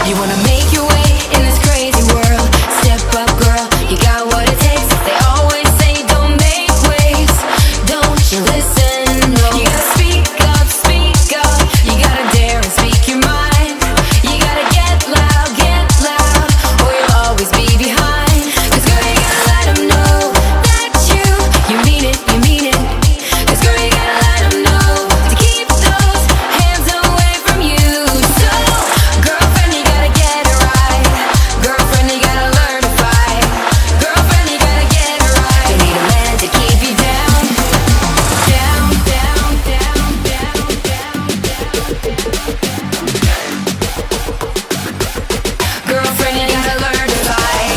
You wanna make your way in this crazy world. Step up, girl, you got what it takes. They always say don't make waves. Don't you listen? No. You gotta speak up, you gotta dare and speak your mind. You gotta get loud, or you'll always be behind. 'Cause girl, you gotta let them know that you mean it, you mean it. 'Cause girl, you gotta let them know to keep those hands away from you. So, girlfriend, you gotta get it right. Girlfriend, you gotta learn to fight. Girlfriend, you gotta get it right. You need a man to keep you down, down, down, down, down, Girlfriend, you gotta learn to fight.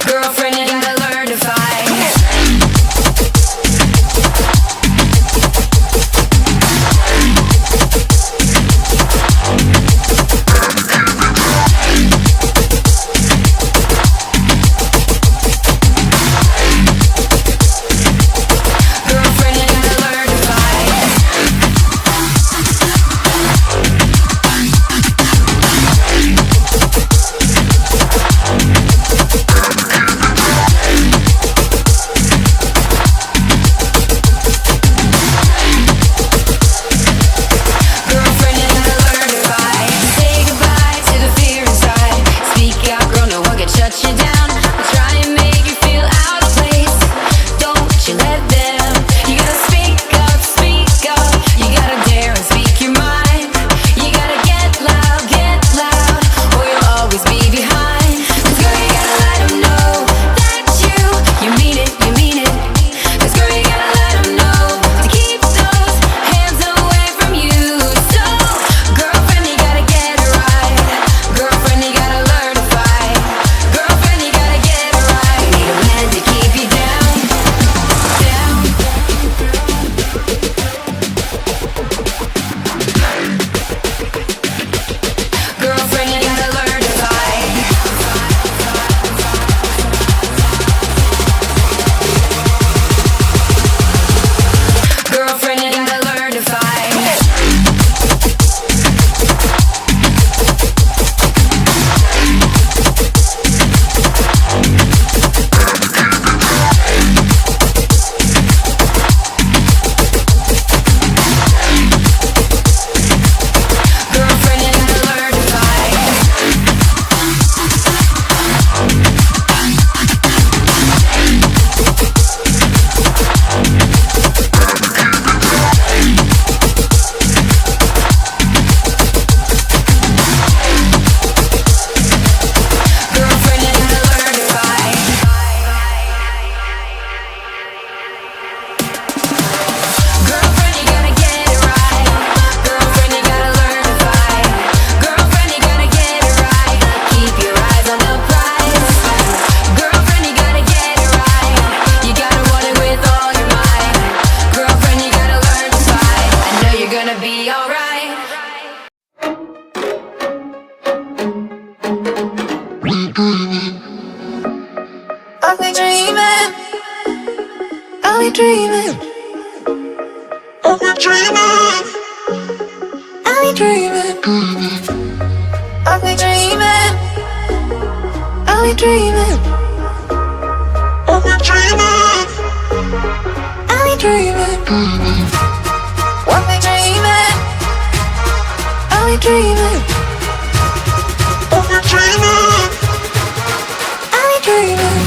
Girlfriend, you gotta learn to fight. Girlfriend, you gotta learn to fight. Girlfriend, you gotta learn to fight. Say goodbye to the fear inside. Speak out, girl, no one can shut you down. They'll try and make you feel out of place. Don't you let them. You gotta speak up, you gotta dare and speak your mind. You gotta get loud, or you'll always be behind. 'Cause girl, you gotta let them know that you mean it, you mean it. 'Cause girl, you gotta let them know to keep those hands away from you. So, girlfriend, you gotta get it right. Girlfriend, you gotta learn to fight. Girlfriend, you gotta get it right. You need a man to keep you down, down. Girlfriend, you gotta learn to fight. Girlfriend, you gotta learn to fight. Girlfriend, you gotta learn to fight. Girlfriend, you gotta learn to fight. Girlfriend, you gotta get it right. Girlfriend, you gotta learn to fight. Girlfriend, you gotta get it right. Keep your eyes on the prize. Girlfriend, you gotta get it right. You gotta want it with all your might. Girlfriend, you gotta learn to fight. I know you're gonna be alright. I'll be dreaming. I'll be dreaming. I'll be dreaming. I'll be dreaming. I'll be dreaming. I'll be dreaming. I'll be dreaming. I'll be dreaming. I'll be dreaming. I'll be dreaming. I'll be dreaming. I'll be dreaming.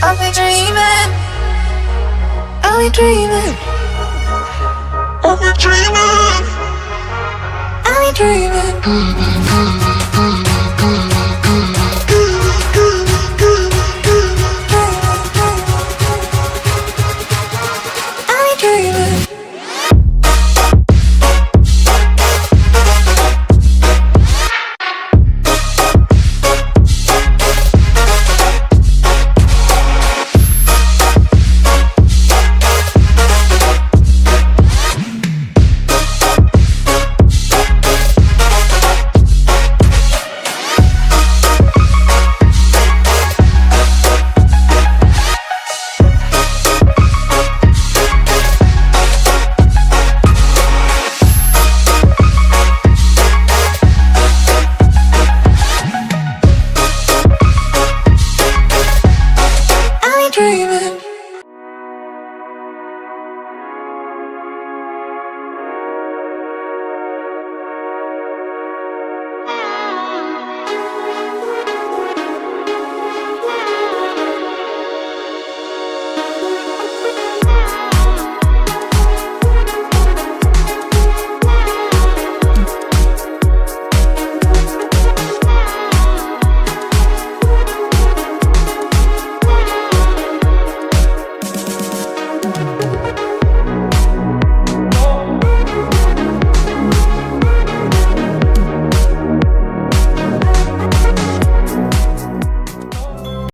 I'll be dreaming. I'll be dreaming. I'll be dreaming. I'll be dreaming.